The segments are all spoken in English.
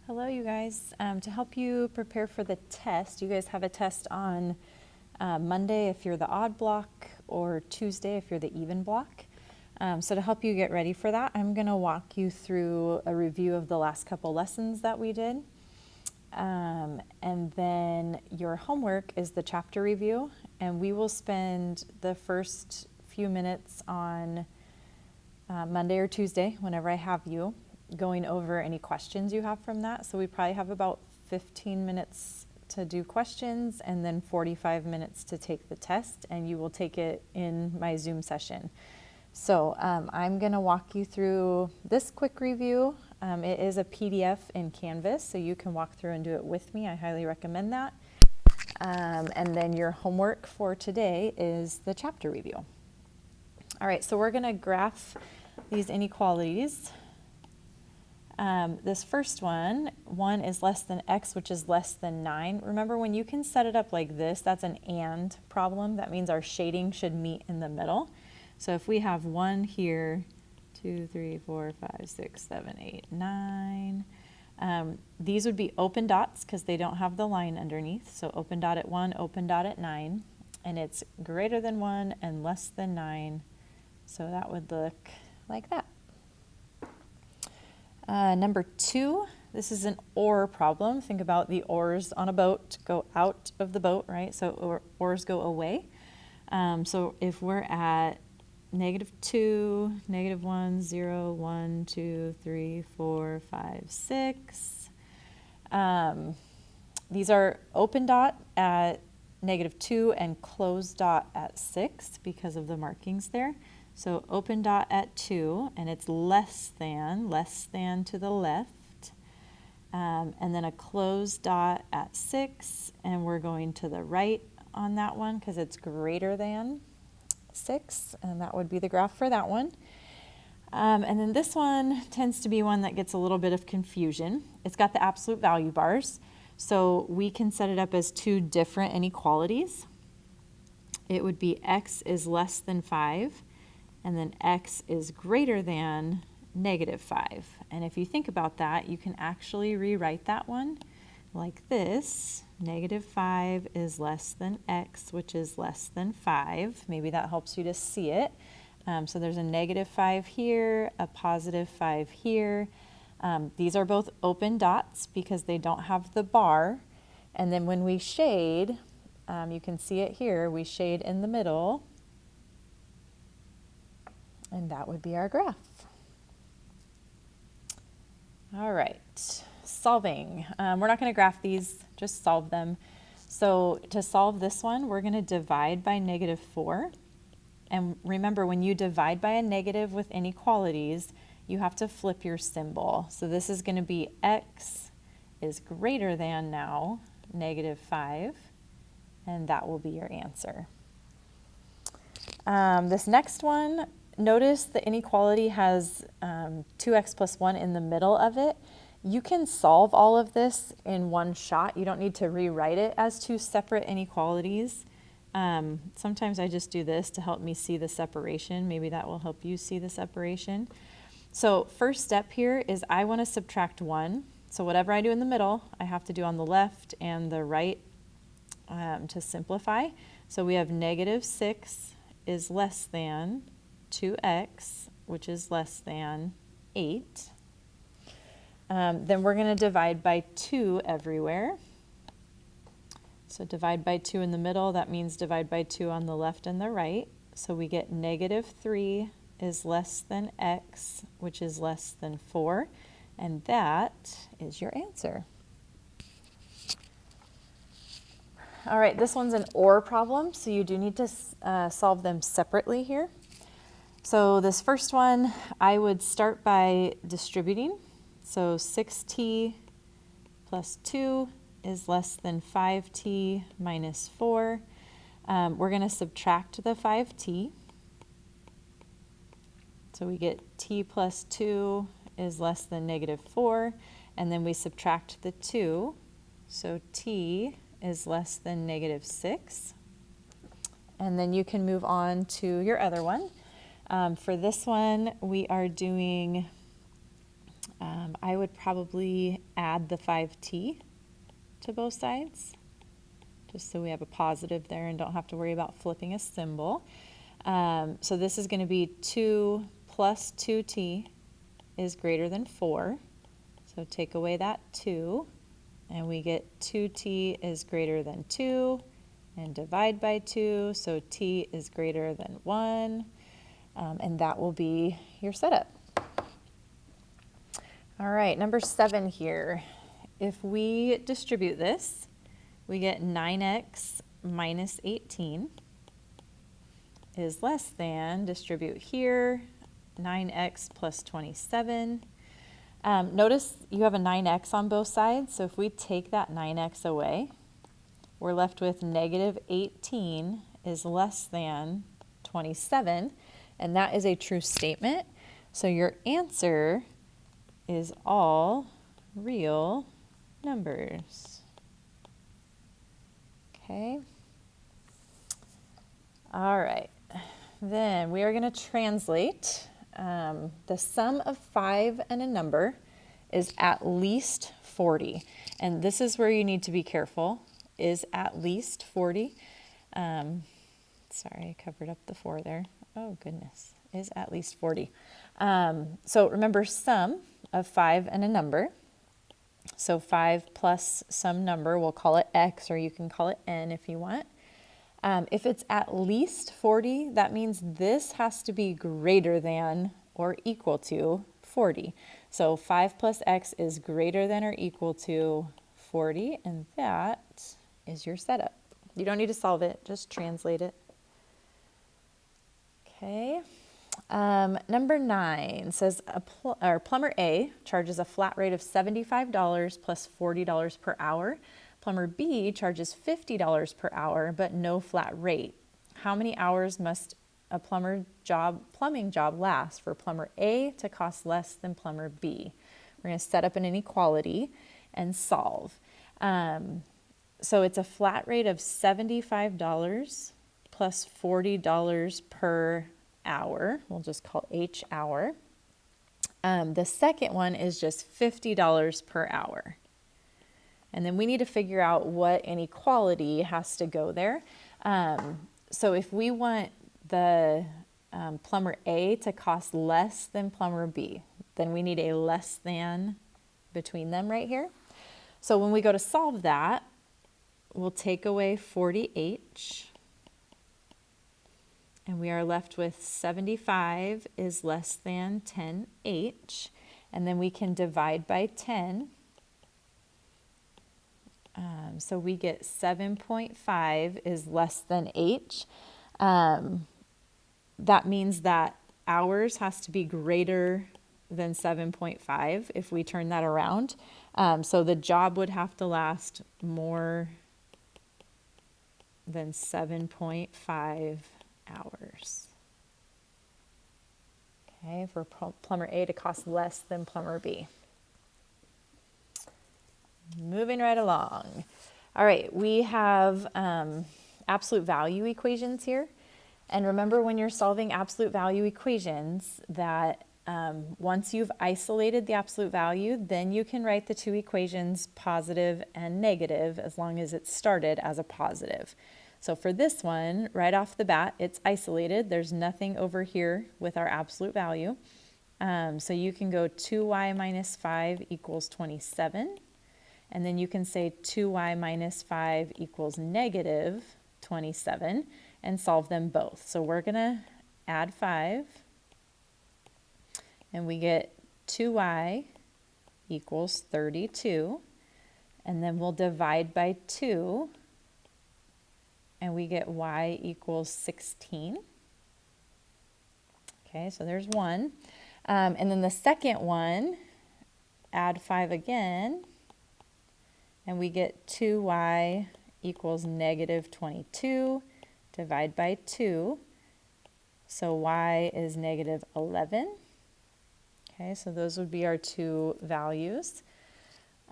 Hello, you guys. To help you prepare for the test, you guys have a test on Monday if you're the odd block, or Tuesday if you're the even block. So to help you get ready for that, I'm going to walk you through a review of the last couple lessons that we did. And then your homework is the chapter review, and we will spend the first few minutes on Monday or Tuesday, whenever I have you, going over any questions you have from that. So we probably have about 15 minutes to do questions and then 45 minutes to take the test, and you will take it in my Zoom session. So I'm going to walk you through this quick review. It is a PDF in Canvas, so you can walk through and do it with me. I highly recommend that. And then your homework for today is the chapter review. All right, so we're going to graph these inequalities. This first one, 1 is less than x, which is less than 9. Remember, when you can set it up like this, that's an and problem. That means our shading should meet in the middle. So if we have 1 here, 2, 3, 4, 5, 6, 7, 8, 9. These would be open dots because they don't have the line underneath. So open dot at 1, open dot at 9. And it's greater than 1 and less than 9. So that would look like that. Number 2, this is an or problem. Think about the oars on a boat go out of the boat, right? So oars go away. So if we're at -2, -1, 0, 1, 2, 3, 4, 5, 6. These are open dot at -2 and closed dot at 6 because of the markings there. So open dot at 2, and it's less than to the left. And then a closed dot at 6, and we're going to the right on that one because it's greater than 6, and that would be the graph for that one. And then this one tends to be one that gets a little bit of confusion. It's got the absolute value bars, so we can set it up as two different inequalities. It would be x is less than 5, and then x is greater than -5. And if you think about that, you can actually rewrite that one like this. -5 is less than x, which is less than 5. Maybe that helps you to see it. So there's a -5 here, a +5 here. These are both open dots because they don't have the bar. And then when we shade, you can see it here, we shade in the middle. And that would be our graph. All right, solving. We're not going to graph these, just solve them. So to solve this one, we're going to divide by -4. And remember, when you divide by a negative with inequalities, you have to flip your symbol. So this is going to be x is greater than now -5, and that will be your answer. This next one, notice the inequality has 2x plus 1 in the middle of it. You can solve all of this in one shot. You don't need to rewrite it as two separate inequalities. Sometimes I just do this to help me see the separation. Maybe that will help you see the separation. So first step here is I want to subtract 1. So whatever I do in the middle, I have to do on the left and the right to simplify. So we have -6 is less than 2x, which is less than 8. Then we're going to divide by 2 everywhere. So divide by 2 in the middle, that means divide by 2 on the left and the right. So we get -3 is less than x, which is less than 4. And that is your answer. All right, this one's an or problem, so you do need to solve them separately here. So this first one, I would start by distributing. So 6t plus 2 is less than 5t minus 4. We're going to subtract the 5t. So we get t plus 2 is less than -4. And then we subtract the 2. So t is less than -6. And then you can move on to your other one. For this one, we are doing I would probably add the 5t to both sides, just so we have a positive there and don't have to worry about flipping a symbol. So this is going to be 2 plus 2t is greater than 4. So take away that 2, and we get 2t is greater than 2, and divide by 2, so t is greater than 1, and that will be your setup. All right, number 7 here. If we distribute this, we get 9x minus 18 is less than, distribute here, 9x plus 27. Notice you have a 9x on both sides, so if we take that 9x away, we're left with negative 18 is less than 27, and that is a true statement. So your answer is all real numbers. Okay. All right. Then we are going to translate. The sum of 5 and a number is at least 40. And this is where you need to be careful, is at least 40. Sorry, I covered up the 4 there. Oh, goodness. Is at least 40. So remember, sum of 5 and a number. So 5 plus some number, we'll call it x, or you can call it n if you want. If it's at least 40, that means this has to be greater than or equal to 40. So 5 plus x is greater than or equal to 40, and that is your setup. You don't need to solve it, just translate it. Okay. Number 9 says plumber A charges a flat rate of $75 plus $40 per hour. Plumber B charges $50 per hour, but no flat rate. How many hours must a plumbing job last for plumber A to cost less than plumber B? We're going to set up an inequality and solve. So it's a flat rate of $75 plus $40 per hour. We'll just call H hour. The second one is just $50 per hour. And then we need to figure out what inequality has to go there. So if we want the plumber A to cost less than plumber B, then we need a less than between them right here. So when we go to solve that, we'll take away 40H. And we are left with 75 is less than 10H. And then we can divide by 10. So we get 7.5 is less than H. That means that hours has to be greater than 7.5 if we turn that around. So the job would have to last more than 7.5 hours. Okay, for plumber A to cost less than plumber B. Moving right along. All right, we have absolute value equations here. And remember, when you're solving absolute value equations, that once you've isolated the absolute value, then you can write the two equations positive and negative as long as it's started as a positive. So for this one, right off the bat, it's isolated. There's nothing over here with our absolute value. So you can go 2y minus 5 equals 27. And then you can say 2y minus 5 equals negative 27 and solve them both. So we're going to add 5. And we get 2y equals 32. And then we'll divide by 2. And we get y equals 16. Okay, so there's one. And then the second one, add 5 again. And we get 2y equals negative 22. Divide by 2. So y is negative 11. Okay, so those would be our two values.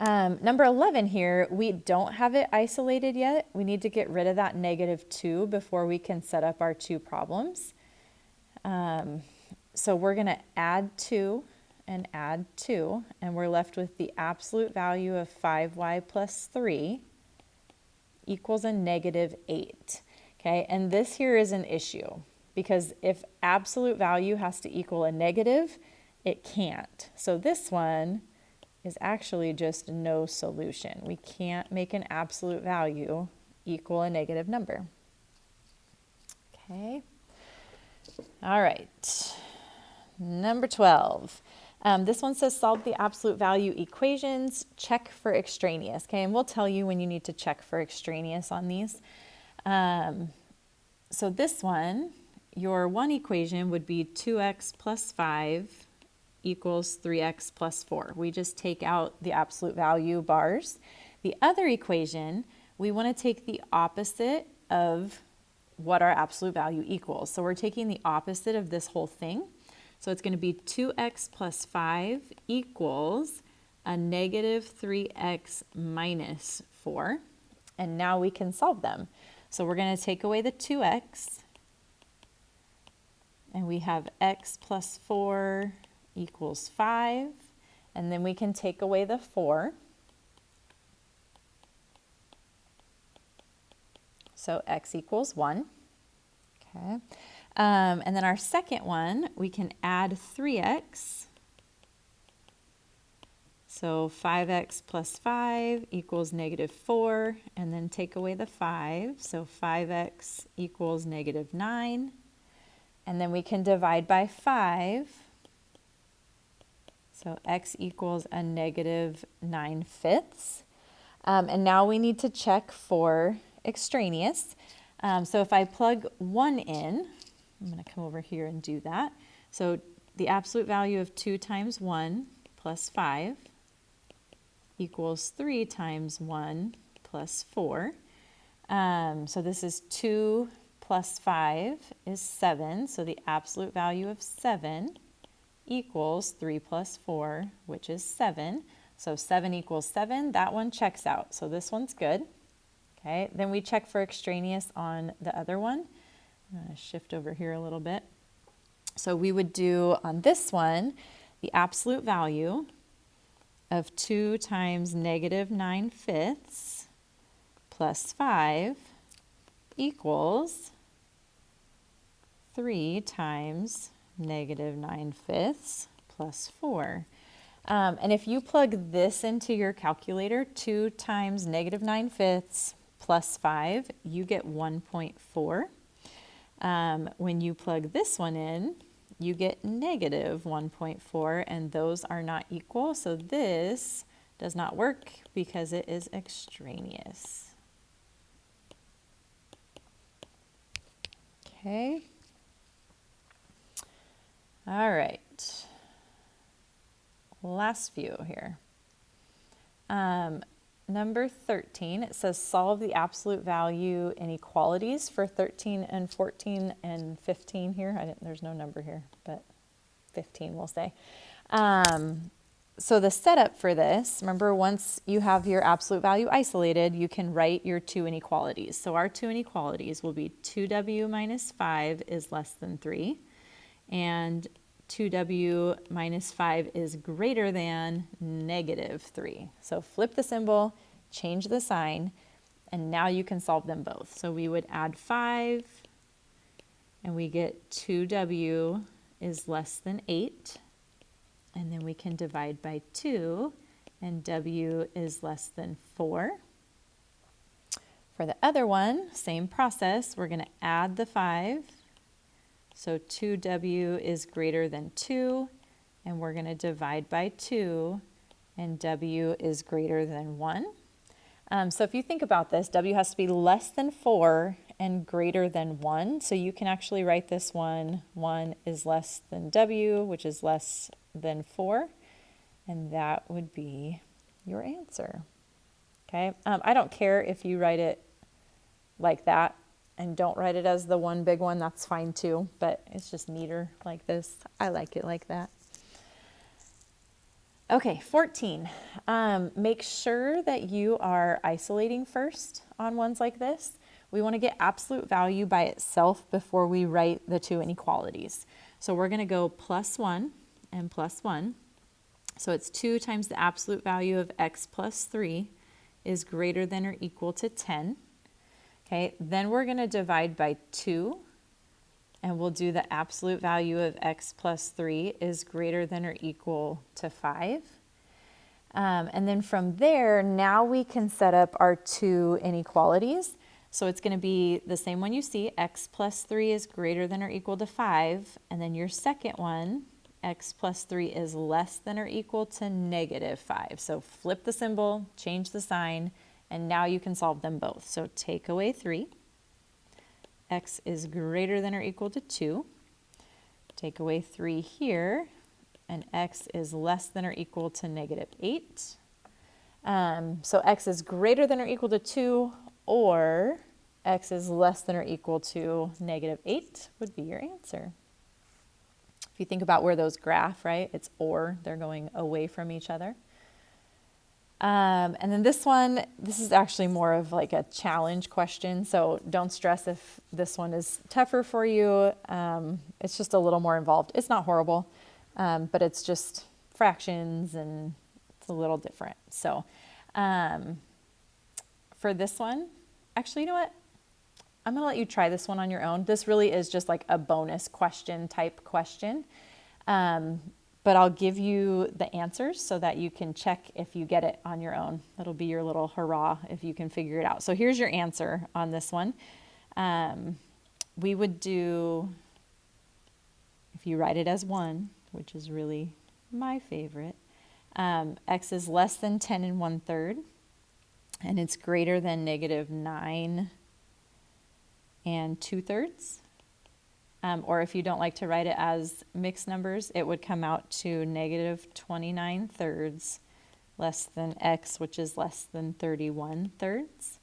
Number 11 here, we don't have it isolated yet. We need to get rid of that negative 2 before we can set up our two problems. So we're going to add 2 and add 2, and we're left with the absolute value of 5y plus 3 equals a negative 8. Okay, and this here is an issue because if absolute value has to equal a negative, it can't. So this one is actually just no solution. We can't make an absolute value equal a negative number. Okay. All right. Number 12. This one says solve the absolute value equations, check for extraneous. Okay, and we'll tell you when you need to check for extraneous on these. So this one, your one equation would be 2x plus 5 equals 3x plus 4. We just take out the absolute value bars. The other equation, we want to take the opposite of what our absolute value equals. So we're taking the opposite of this whole thing. So it's going to be 2x plus 5 equals a negative 3x minus 4. And now we can solve them. So we're going to take away the 2x. And we have x plus 4 equals 5. And then we can take away the 4. So x equals 1. Okay. And then our second one, we can add 3x. So 5x plus 5 equals negative 4, and then take away the 5. So 5x equals negative 9. And then we can divide by 5. So x equals a negative 9/5. And now we need to check for extraneous. So if I plug 1 in, I'm going to come over here and do that. So the absolute value of 2 times 1 plus 5 equals 3 times 1 plus 4. So this is 2 plus 5 is 7. So the absolute value of 7 equals 3 plus 4, which is 7. So 7 equals 7. That one checks out. So this one's good. Okay, then we check for extraneous on the other one. I'm going to shift over here a little bit. So we would do on this one, the absolute value of 2 times negative 9/5 plus 5 equals 3 times negative 9/5 plus 4. And if you plug this into your calculator, 2 times negative 9/5 plus 5, you get 1.4. When you plug this one in, you get negative 1.4, and those are not equal. So this does not work because it is extraneous. Okay. All right. Last few here. Number 13, it says solve the absolute value inequalities for 13 and 14 and 15 here. There's no number here, but 15 we'll say. So the setup for this, remember once you have your absolute value isolated, you can write your two inequalities. So our two inequalities will be 2w minus 5 is less than 3, and 2w minus 5 is greater than negative 3. So flip the symbol, change the sign, and now you can solve them both. So we would add 5, and we get 2w is less than 8. And then we can divide by 2, and w is less than 4. For the other one, same process. We're going to add the 5. So 2w is greater than 2, and we're going to divide by 2, and w is greater than 1. So if you think about this, w has to be less than 4 and greater than 1. So you can actually write this one, 1 is less than w, which is less than 4, and that would be your answer. Okay, I don't care if you write it like that and don't write it as the one big one, that's fine too, but it's just neater like this. I like it like that. Okay, 14. Make sure that you are isolating first on ones like this. We want to get absolute value by itself before we write the two inequalities. So we're going to go plus 1 and plus 1. So it's 2 times the absolute value of x plus 3 is greater than or equal to 10. Okay, then we're going to divide by 2, and we'll do the absolute value of x plus 3 is greater than or equal to 5. And then from there, now we can set up our 2 inequalities. So it's going to be the same one you see, x plus 3 is greater than or equal to 5. And then your second one, x plus 3 is less than or equal to negative 5. So flip the symbol, change the sign, and now you can solve them both. So take away 3. X is greater than or equal to 2. Take away 3 here, and x is less than or equal to negative 8. So x is greater than or equal to 2, or x is less than or equal to negative 8 would be your answer. If you think about where those graph, right, it's or, they're going away from each other. And then this one, this is actually more of like a challenge question, so don't stress if this one is tougher for you. It's just a little more involved. It's not horrible, but it's just fractions and it's a little different. So for this one, actually, you know what? I'm going to let you try this one on your own. This really is just like a bonus question type question. But I'll give you the answers so that you can check if you get it on your own. That'll be your little hurrah if you can figure it out. So here's your answer on this one. We would do, if you write it as 1, which is really my favorite, x is less than 10 1/3, and it's greater than negative 9 2/3. Or if you don't like to write it as mixed numbers, it would come out to negative 29/3 less than x, which is less than 31/3.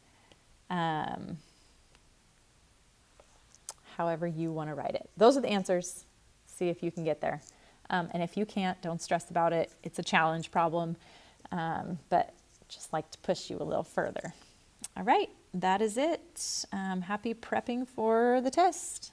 However you want to write it. Those are the answers. See if you can get there. And if you can't, don't stress about it. It's a challenge problem, but just like to push you a little further. All right, that is it. Happy prepping for the test.